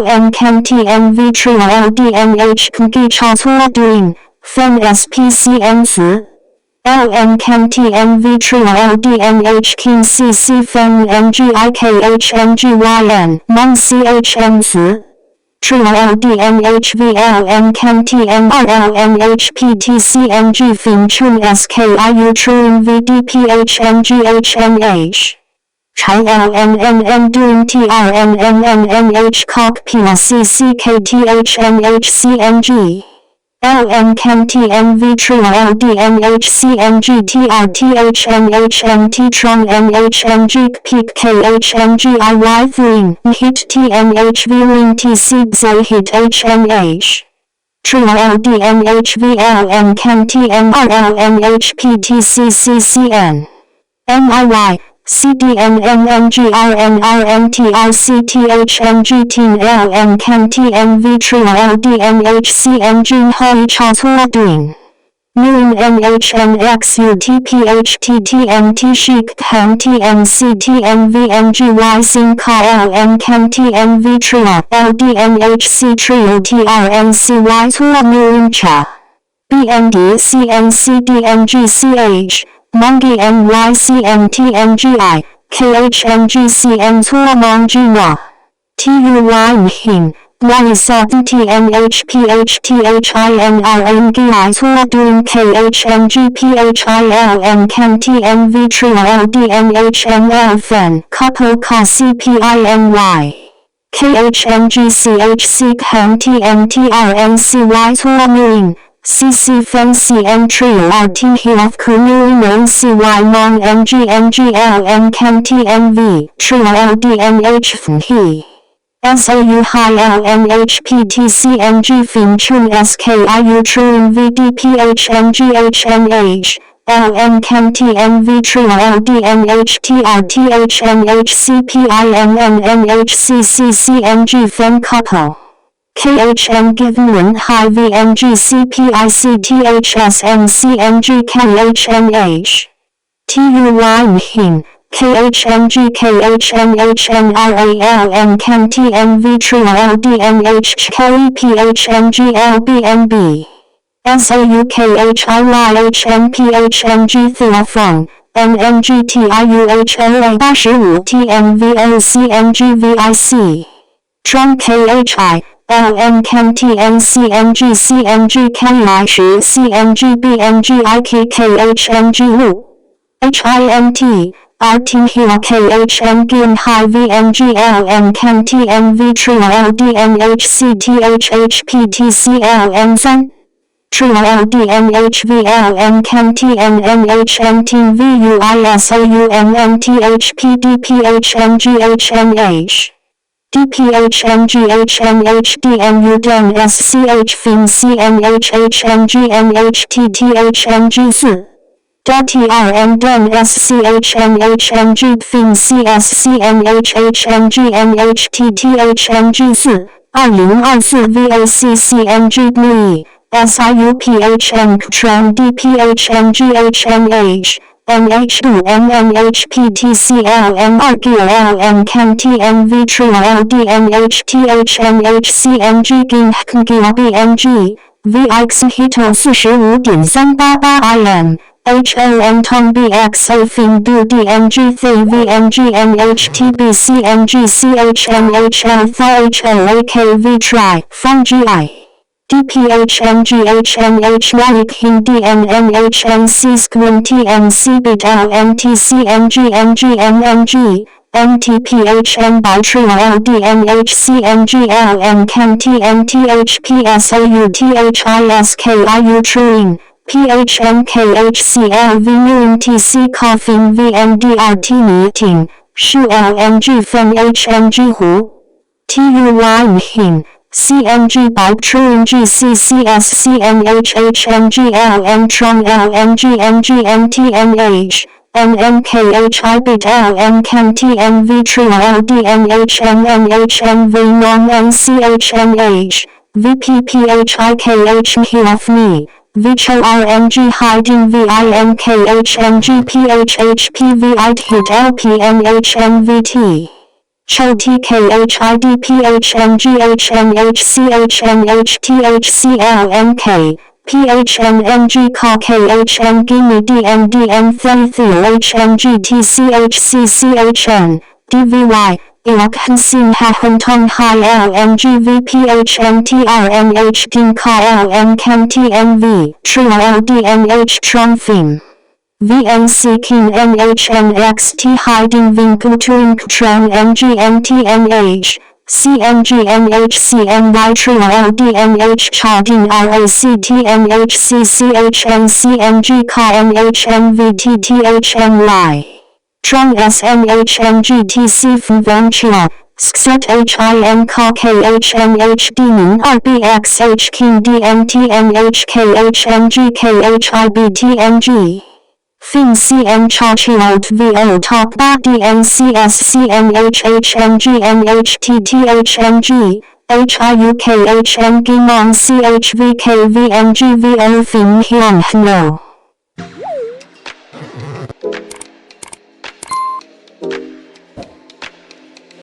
LMKTNV TRILDNH Kỳ trò thua duyên, fan SPCN xứ. LMKTNV TRILDNH King CC fan NGIKHNGYN, mong CHN xứ. TRILDNH VLMKTN RLNHPTCNG phim chung SKIU Truyện VDPHNGHNH. Trái LNNN duyên TRNNNH Cock PLCCKTHNHCNG. LMKTNV TRILDNH CNG trong NHNG Peak KHNGIY Thuyền, nhiệt TNHV Liên TC Dây hit HNH. TRILDNH VLMKTN RLNHPTCCCN. MIY CDNNNGRNRNTICTHNG Teen LMKTNV TRILDNH Hơi cho thua duyên. Nguồn NHNXUTPHTTNT Chic Khán TNCTNVNGY Sinh Ca LMKTNV TRILDNHC TRILTRNCY Thua Nguồn Trả BND CNCDNGCH Mong NYCNTNGI KHNGCN Thua Mong Gina TUY Hình YSTNHPHTHINRNGI Thua Duyên KHNGPHILMKTNV TRILDNHNL Fan Couple Ca CPINY KHNGCHC Khán TNTRNCY Thua Nguồn CC Fan CN TRILRT Hiệp Cứ Nguồn NCY Mong NGNGLMKTNV TRILDNH Phần Hỷ SAU 2 LMHPTCNG phim chung SKIU Truyện VDPHNGHNH LMKTNV TRLDNHTRTHNHCPINNNHCCCNG Fan Couple KHN Given 1 High VNG CPICTHSNCNG KHNH TUY Hình KHNG KHNHNRALMKTNV TRILDNH KPHNGLBNB SAU KHIYHNPHNG Thua Phượng NNGTIUHLA 85 TNVOCNGVIC Trong KHI LMKTNCNG CNG KI 10 CNG BNG IK KHNG Lu HINT RT Hill KHN Gin High VNG LMKTNV TRILDNH CTHHPTCLN Zan TRILDNH VLMKTNNHN Team VUISAUMNTHPDPHNGHNH DPHNGHNHDNU DEN SCH Fin CNHHNGNHTTHNG 4 DTRN DEN SCHNHNG Fin CSCNHHNGNHTTHNG 4 2024 VACCNG NUI SIUPHN Tran DPHNGHNH NH2NNHPTCLMR GLMKTNV TRILDNHTHNHCNG Gin HKGBNG VX Hito 45.388 IM HON Tong BXO Fin Du DNG Thay VNG NHTBCNG CHNHL THOLAKV Tri Phong GI DPHNGHNH Like Hin DNNHNC Squin TNC Bit LMTCNGNGNNG NTPHN by TRILDNHCNGLMKTNTHPSAUTHISKIU Truyện PHNKHCLV Nguồn TC Coffin VNDRT Meeting Shu LNG Fan HNG Hú TUY Hình CNG Bảo Truyện GCCSCNHHNGLN Trong LNGNGNTNH NNKHI Bit LMKTNV TRILDNHNNHNV Mong NCHNH VPPHIKH Hiofni Vicho RNG Hiding VINKHNG PHHPV Hit LPNHNVT Cho TKHIDPHNGHNHCHNHTHCLNK PHNNG call KHN gimme DNDN Thay Thiểu HNGTCHCCHN DVY Ilok Hansin Ha Hung Tong Hai LNGVPHNTRNH Din Ka LN Cam TNV Trio LDNH Trong phim VNC King NHNXT Hiding Vinh Putuing Trang NGNTNH CNGNHCNY Trio LDNH Charding RACTNHCCHNCNG Ka NHNVTTHN Lai Trong SNHNGTC Phan Van Chia Xet HIN Ka KHNHD Những RBXH King DNTNHKHNGKHIBTNG Phim CN Cha Chiot VO Talk 3 DNCSCNHHNGNHTTHNG HIUKHN Gimon CHVKVNGVO Phim Hiền Hno